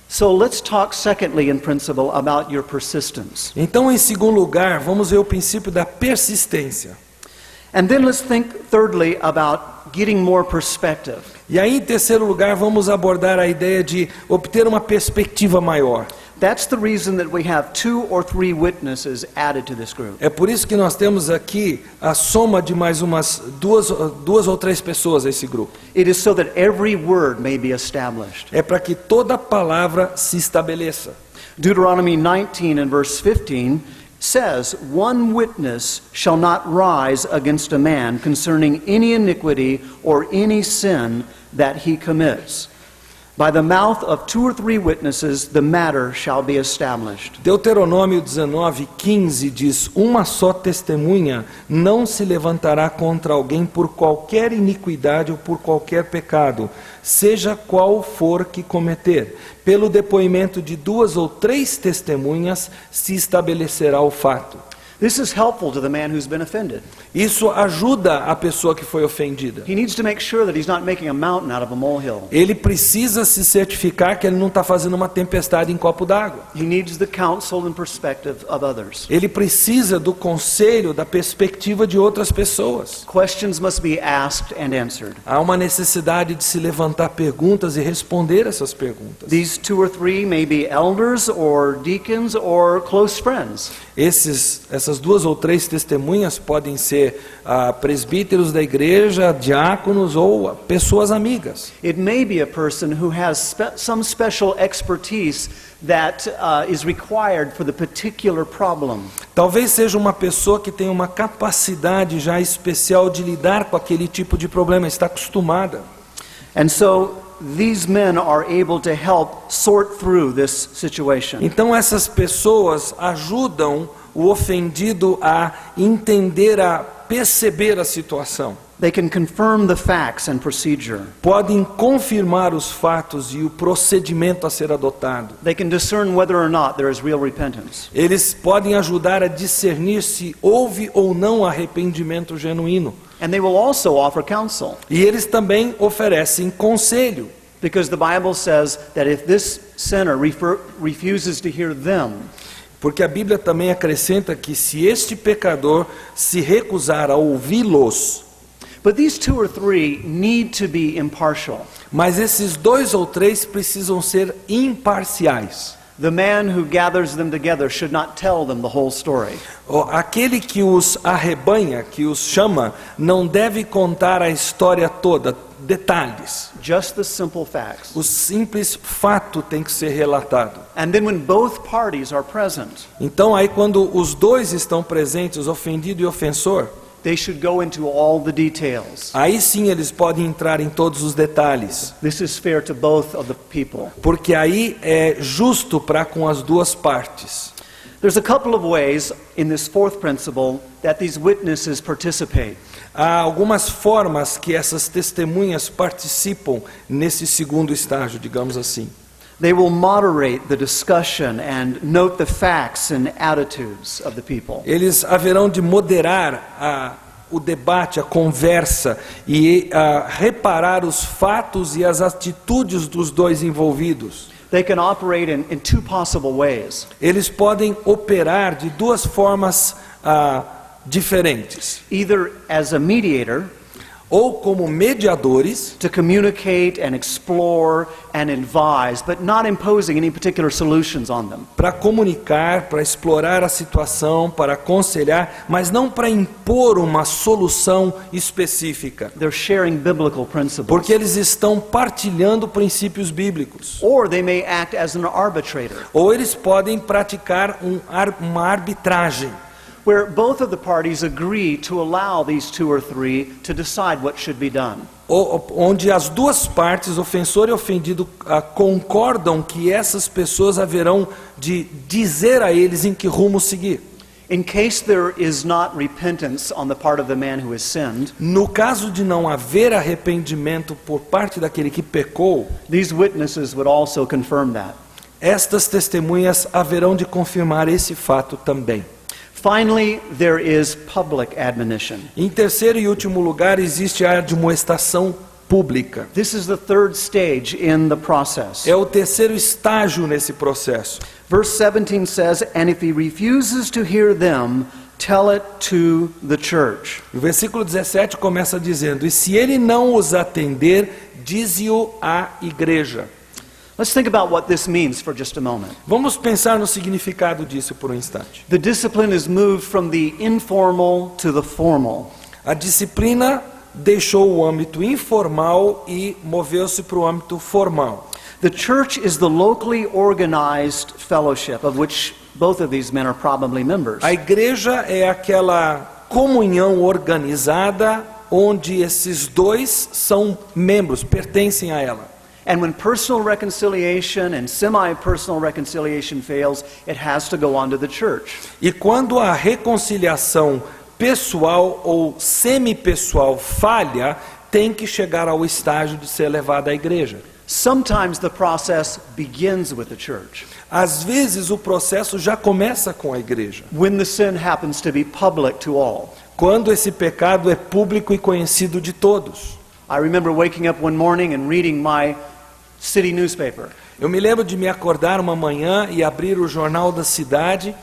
So let's talk secondly in principle about your persistence. Então, em segundo lugar, vamos ver o princípio da persistência. And then let's think thirdly about getting more perspective. E aí, em terceiro lugar, vamos abordar a ideia de obter uma perspectiva maior. That's the reason that we have 2 or 3 witnesses added to this group. É por isso que nós temos aqui a soma de mais umas duas ou três pessoas nesse grupo. It is so that every word may be established. É para que toda palavra se estabeleça. Deuteronomy 19 and verse 15 says, "One witness shall not rise against a man concerning any iniquity or any sin that he commits. By the mouth of 2 or 3 witnesses the matter shall be established." Deuteronômio 19:15 diz: uma só testemunha não se levantará contra alguém por qualquer iniquidade ou por qualquer pecado, seja qual for que cometer. Pelo depoimento de 2 ou 3 testemunhas se estabelecerá o fato. This is helpful to the man who's been offended. Isso ajuda a pessoa que foi ofendida. He needs to make sure that he's not making a mountain out of a molehill. Ele precisa se certificar que ele não está fazendo uma tempestade em copo d'água. He needs the counsel and perspective of others. Ele precisa do conselho, da perspectiva de outras pessoas. Questions must be asked and answered. Há uma necessidade de se levantar perguntas e responder essas perguntas. These 2 or 3 may be elders or deacons or close friends. Essas 2 ou 3 testemunhas podem ser presbíteros da igreja, diáconos ou pessoas amigas. It may be a person who has some special expertise that is required for the particular problem. Talvez seja uma pessoa que tem uma capacidade já especial de lidar com aquele tipo de problema, está acostumada. And so these men are able to help sort through this situation. Então essas pessoas ajudam o ofendido a entender, a perceber a situação. They can confirm the facts and procedure. Podem confirmar os fatos e o procedimento a ser adotado. They can discern whether or not there is real repentance. Eles podem ajudar a discernir se houve ou não arrependimento genuíno. And they will also offer counsel. E eles também oferecem conselho. Because the Bible says that if this sinner refuses to hear them, Porque a Bíblia também acrescenta que se este pecador se recusar a ouvi-los, but these 2 or 3 need to be impartial. mas esses 2 ou 3 precisam ser imparciais. The man who gathers them together should not tell them the whole story. Aquele que os arrebanha, que os chama, não deve contar a história toda, detalhes. Just the simple facts. O simples fato tem que ser relatado. And then when both parties are present, Então aí quando os 2 estão presentes, ofendido e ofensor, they should go into all the details. Aí sim eles podem entrar em todos os detalhes, This is fair to both of the people. porque aí é justo para com as duas partes. There's a couple of ways in this fourth principle that these witnesses participate. Há algumas formas que essas testemunhas participam nesse segundo estágio, digamos assim. They will moderate the discussion and note the facts and attitudes of the people. Eles haverão de moderar o debate, a conversa e reparar os fatos e as atitudes dos dois envolvidos. They can operate in two possible ways. Eles podem operar de duas formas diferentes. Either as a mediator, Ou como mediadores, to communicate and explore and advise, but not imposing any particular solutions on them. para comunicar, para explorar a situação, para aconselhar, mas não para impor uma solução específica. They're sharing biblical principles. Porque eles estão partilhando princípios bíblicos. Or they may act as an arbitrator, Ou eles podem praticar uma arbitragem, where both of the parties agree to allow these two or three to decide what should be done. onde as duas partes, ofensor e ofendido, concordam que essas pessoas haverão de dizer a eles em que rumo seguir. In case there is not repentance on the part of the man who has sinned, No caso de não haver arrependimento por parte daquele que pecou, these witnesses would also confirm that. estas testemunhas haverão de confirmar esse fato também. Finally, there is public admonition. Em terceiro e último lugar, existe a admoestação pública. This is the third stage in the process. É o terceiro estágio nesse processo. Verse 17 says, "And if he refuses to hear them, tell it to the church." O versículo 17 começa dizendo: E se ele não os atender, dize-o à igreja. Let's think about what this means for just a moment. Vamos pensar no significado disso por um instante. The discipline is moved from the informal to the formal. A disciplina deixou o âmbito informal e moveu-se para o âmbito formal. The church is the locally organized fellowship of which both of these men are probably members. A igreja é aquela comunhão organizada onde esses dois são membros, pertencem a ela. And when personal reconciliation and semi-personal reconciliation fails, it has to go on to the church. E quando a reconciliação pessoal ou semipessoal falha, tem que chegar ao estágio de ser levada à igreja. Sometimes the process begins with the church. Às vezes o processo já começa com a igreja. When the sin happens to be public to all. Quando esse pecado é público e conhecido de todos. I remember waking up one morning and reading my city newspaper. Eu me lembro de me acordar uma manhã e abrir o jornal da cidade.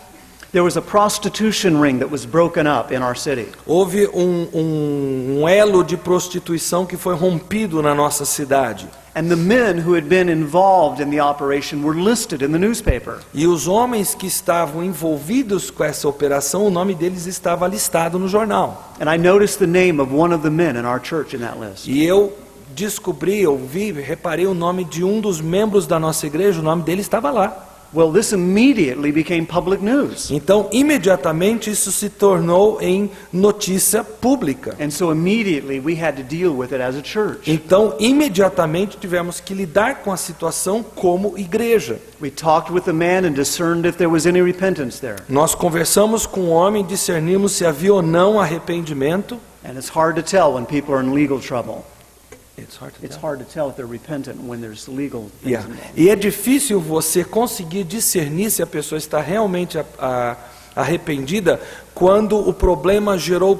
There was a prostitution ring that was broken up in our city. Houve um elo de prostituição que foi rompido na nossa cidade. And the men who had been involved in the operation were listed in the newspaper. E os homens que estavam envolvidos com essa operação, o nome deles estava listado no jornal. And I noticed the name of one of the men in our church in that list. E eu descobri, reparei o nome de um dos membros da nossa igreja, o nome dele estava lá. Well, this immediately became public news. Então, imediatamente isso se tornou em notícia pública. And so immediately we had to deal with it as a church. Então, imediatamente tivemos que lidar com a situação como igreja. We talked with the man and discerned if there was any repentance there. Nós conversamos com o homem, discernimos se havia ou não arrependimento. And it's hard to tell when people are in legal trouble. It's It's hard to tell if they're repentant when there's legal things Yeah. involved. E é difícil você conseguir discernir se a pessoa está realmente arrependida quando o problema gerou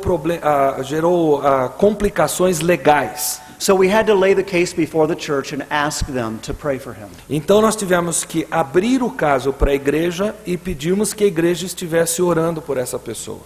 complicações legais. So we had to lay the case before the church and ask them to pray for him. Então nós tivemos que abrir o caso para a igreja e pedimos que a igreja estivesse orando por essa pessoa.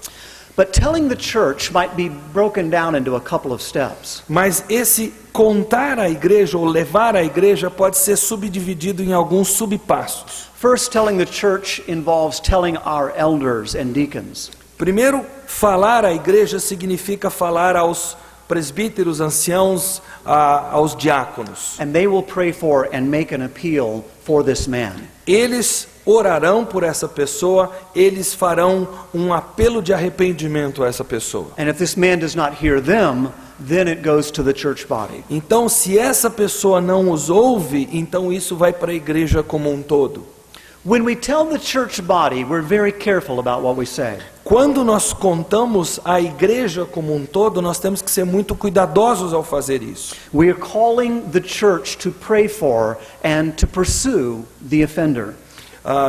But telling the church might be broken down into a couple of steps. Mas esse contar à igreja ou levar à igreja pode ser subdividido em alguns subpassos. First, telling the church involves telling our elders and deacons. Primeiro, falar à igreja significa falar aos presbíteros, anciãos, aos diáconos. And they will pray for and make an appeal for this man. Eles orarão por essa pessoa, eles farão um apelo de arrependimento a essa pessoa. And if this man does not hear them, then it goes to the church body. Então, se essa pessoa não os ouve, então isso vai para a igreja como um todo. When we tell the church body, we're very careful about what we say. Quando nós contamos a igreja como um todo, nós temos que ser muito cuidadosos ao fazer isso. We are calling the church to pray for and to pursue the offender.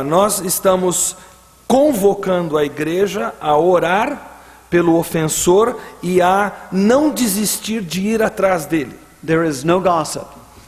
Nós estamos convocando a igreja a orar pelo ofensor e a não desistir de ir atrás dele. There is no gossip.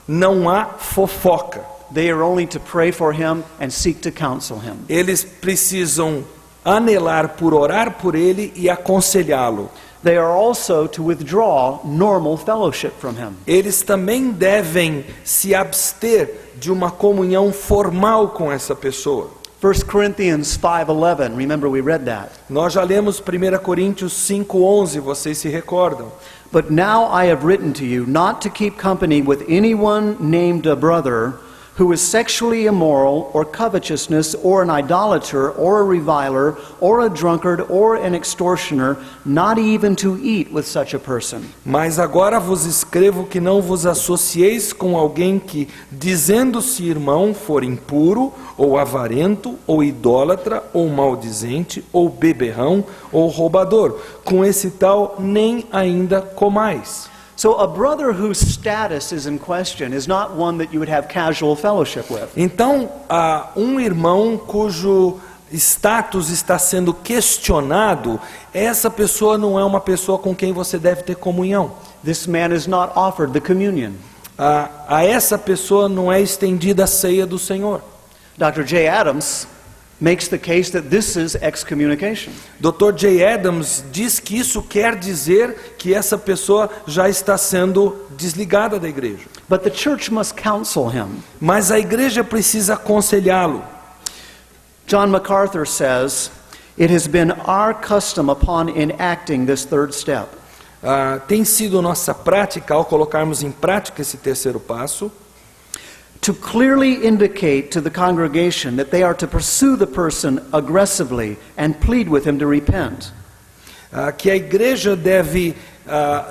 Não há fofoca. They are only to pray for him and seek to counsel him. Eles precisam anelar por orar por ele e aconselhá-lo. They are also to withdraw normal fellowship from him. Eles também devem se abster de uma comunhão formal com essa pessoa. 1 Corinthians 5:11, remember we read that. Nós já lemos 1 Coríntios 5:11, vocês se recordam. But now I have written to you not to keep company with anyone named a brother who is sexually immoral, or covetousness, or an idolater, or a reviler, or a drunkard, or an extortioner, not even to eat with such a person. Mas agora vos escrevo que não vos associeis com alguém que, dizendo-se irmão, for impuro, ou avarento, ou idólatra, ou maldizente, ou beberrão, ou roubador. Com esse tal nem ainda comais. So a brother whose status is in question is not one that you would have casual fellowship with. Então, um irmão cujo status está sendo questionado, essa pessoa não é uma pessoa com quem você deve ter comunhão. This man is not offered the communion. A essa pessoa não é estendida a ceia do Senhor. Dr. J. Adams makes the case that this is excommunication. Dr. J. Adams diz que isso quer dizer que essa pessoa já está sendo desligada da igreja. But the church must counsel him. Mas a igreja precisa aconselhá-lo. John MacArthur says, "It has been our custom upon enacting this third step Tem sido nossa prática, ao colocarmos em prática esse terceiro passo, to clearly indicate to the congregation that they are to pursue the person aggressively and plead with him to repent. Que a igreja deve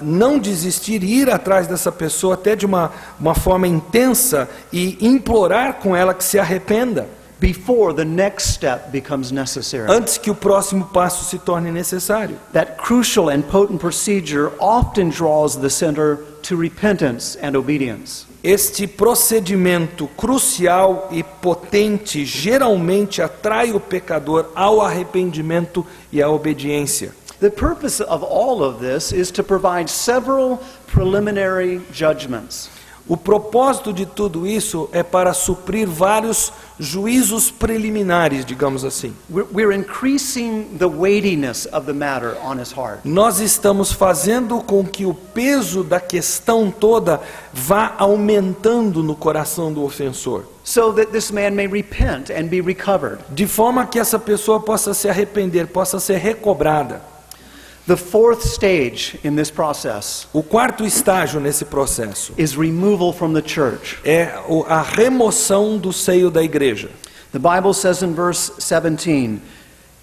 não desistir e ir atrás dessa pessoa até de uma forma intensa e implorar com ela que se arrependa, Before the next step becomes necessary. antes que o próximo passo se torne necessário. That crucial and potent procedure often draws the sinner to repentance and obedience. Este procedimento crucial e potente geralmente atrai o pecador ao arrependimento e à obediência. The purpose of all of this is to provide several preliminary judgments. O propósito de tudo isso é para suprir vários juízos preliminares, digamos assim. We're increasing the weightiness of the matter on his heart. Nós estamos fazendo com que o peso da questão toda vá aumentando no coração do ofensor, So that this man may repent and be recovered. de forma que essa pessoa possa se arrepender, possa ser recobrada. The fourth stage in this process O quarto estágio nesse processo is removal from the church. é a remoção do seio da igreja. The Bible says in verse 17,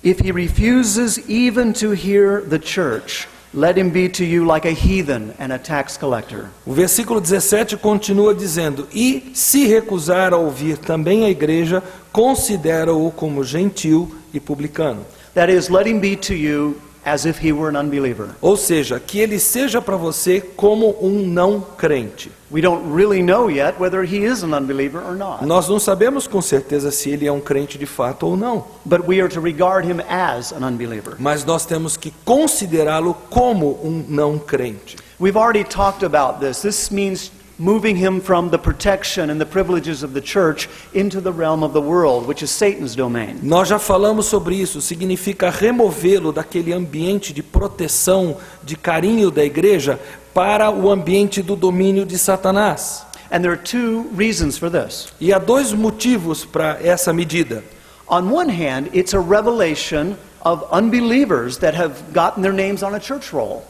"If he refuses even to hear the church, let him be to you like a heathen and a tax collector." O versículo 17 continua dizendo: "E se recusar a ouvir também a igreja, considera-o como gentil e publicano." That is, let him be to you as if he were an unbeliever. Ou seja, que ele seja para você como um não crente. We don't really know yet whether he is an unbeliever or not. Nós não sabemos com certeza se ele é um crente de fato ou não, But we are to regard him as an unbeliever. mas nós temos que considerá-lo como um não crente. We've already talked about this. This means moving him from the protection and the privileges of the church into the realm of the world, which is Satan's domain. Nós já falamos sobre isso, significa removê-lo daquele ambiente de proteção, de carinho da igreja, para o ambiente do domínio de Satanás. And there are two reasons for this. E há dois motivos para essa medida. On one hand, it's a revelation of unbelievers that have gotten their names on a church roll.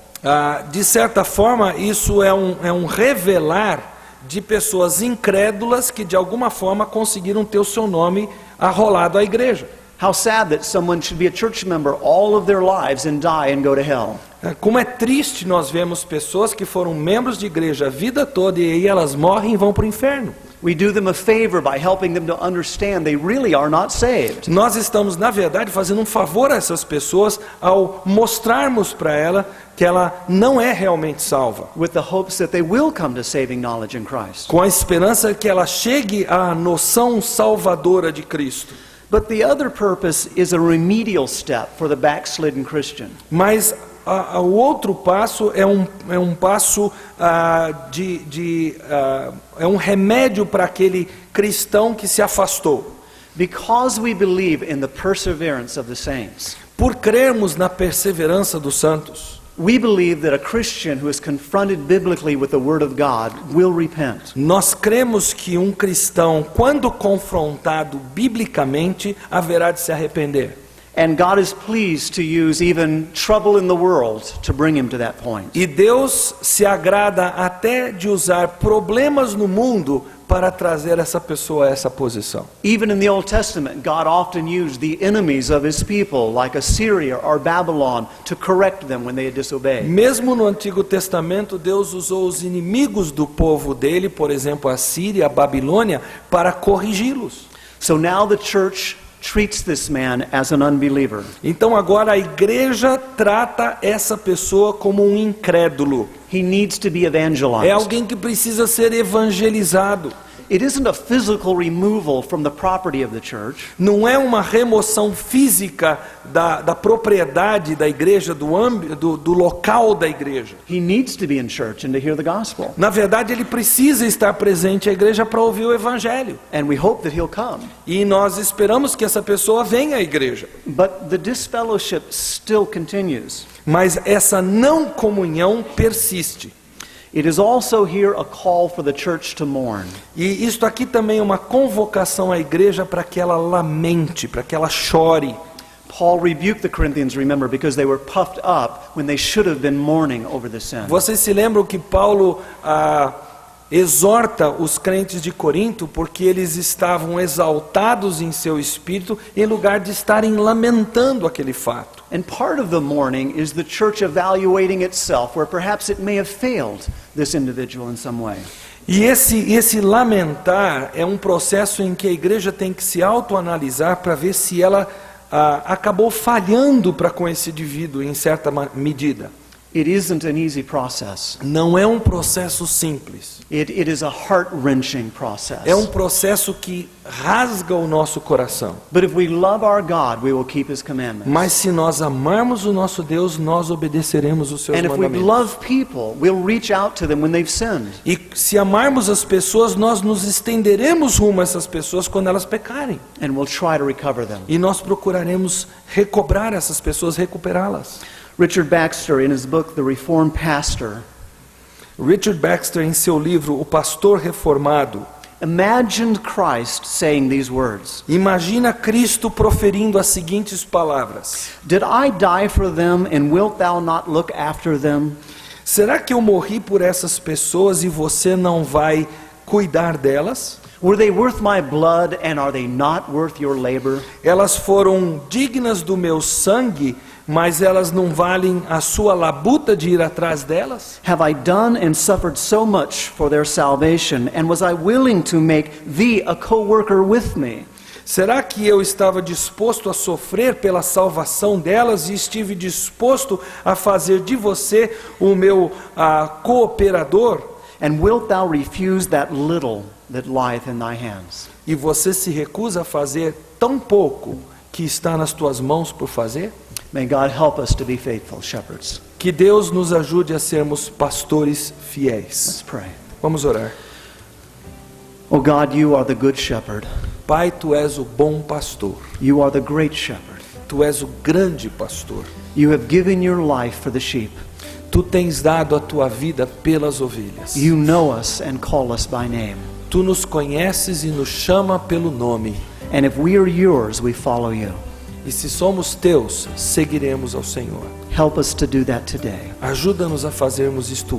De certa forma, isso é um revelar de pessoas incrédulas que de alguma forma conseguiram ter o seu nome arrolado à igreja. How sad that someone should be a church member all of their lives and die and go to hell. Como é triste nós vemos pessoas que foram membros de igreja a vida toda e aí elas morrem e vão para o inferno. We do them a favor by helping them to understand they really are not saved. Nós estamos, na verdade, fazendo um favor a essas pessoas ao mostrarmos para ela que ela não é realmente salva. With the hopes that they will come to saving knowledge in Christ. Com a esperança que ela chegue à noção salvadora de Cristo. But the other purpose is a remedial step for the backslidden Christian. Mas o outro passo é um passo é um remédio para aquele cristão que se afastou. Because we believe in the perseverance of the saints. Por crermos na perseverança dos santos. We believe that a Christian who is confronted biblically with the Word of God will repent. Nós cremos que um cristão, quando confrontado biblicamente, haverá de se arrepender. And God is pleased to use even trouble in the world to bring him to that point. E Deus se agrada até de usar problemas no mundo para trazer essa pessoa a essa posição. Even in the Old Testament, God often used the enemies of his people, like Assyria or Babylon, to correct them when they had disobeyed. Mesmo no Antigo Testamento, Deus usou os inimigos do povo dele, por exemplo, a Síria, a Babilônia, para corrigi-los. So now the church treats this man as an unbeliever. Então agora a igreja trata essa pessoa como um incrédulo. He needs to be evangelized. É alguém que precisa ser evangelizado. It isn't a physical removal from the property of the church. Não é uma remoção física da propriedade da igreja, do local da igreja. He needs to be in church and to hear the gospel. Na verdade, ele precisa estar presente à igreja para ouvir o evangelho. And we hope that he'll come. E nós esperamos que essa pessoa venha à igreja. But the disfellowship still continues. Mas essa não comunhão persiste. It is also here a call for the church to mourn. E isto aqui também é uma convocação à igreja para que ela lamente, para que ela chore. Paul rebuked the Corinthians, remember, because they were puffed up when they should have been mourning over the sin. Vocês se lembram que Paulo exorta os crentes de Corinto porque eles estavam exaltados em seu espírito em lugar de estarem lamentando aquele fato. And part of the mourning is the church evaluating itself, where perhaps it may have failed this individual in some way. E esse lamentar é um processo em que a igreja tem que se autoanalisar para ver se ela acabou falhando para com esse indivíduo em certa medida. It isn't an easy process. Não é um processo simples. It is a heart-wrenching process. É um processo que rasga o nosso coração. But if we love our God, we will keep His commandments. Mas se nós amarmos o nosso Deus, nós obedeceremos os seus And if we mandamentos. love people, we'll reach out to them when they've sinned. E se amarmos as pessoas, nós nos estenderemos rumo a essas pessoas quando elas pecarem. And we'll try to recover them. E nós procuraremos recobrar essas pessoas, recuperá-las. Richard Baxter, in his book, The Reformed Pastor, Richard Baxter, em seu livro O Pastor Reformado, imagined Christ saying these words. imagina Cristo proferindo as seguintes palavras: Did I die for them, and wilt thou not look after them? Será que eu morri por essas pessoas e você não vai cuidar delas? Were they worth my blood, and are they not worth your labor? Elas foram dignas do meu sangue, mas elas não valem a sua labuta de ir atrás delas? Have I done and suffered so much for their salvation, and was I willing to make thee a co-worker with me? Será que eu estava disposto a sofrer pela salvação delas e estive disposto a fazer de você o meu cooperador? And wilt thou refuse that little that lieth in thy hands? E você se recusa a fazer tão pouco que está nas tuas mãos por fazer? May God help us to be faithful shepherds. Que Deus nos ajude a sermos pastores fiéis. Let's pray. Vamos orar. Oh God, you are the good shepherd. Pai, Tu és o bom pastor. You are the great shepherd. Tu és o grande pastor. You have given your life for the sheep. Tu tens dado a Tua vida pelas ovelhas. You know us and call us by name. Tu nos conheces e nos chama pelo nome. And if we are yours, we follow you. E se somos teus, seguiremos ao Senhor. Help us to do that today. Ajuda-nos a fazermos isto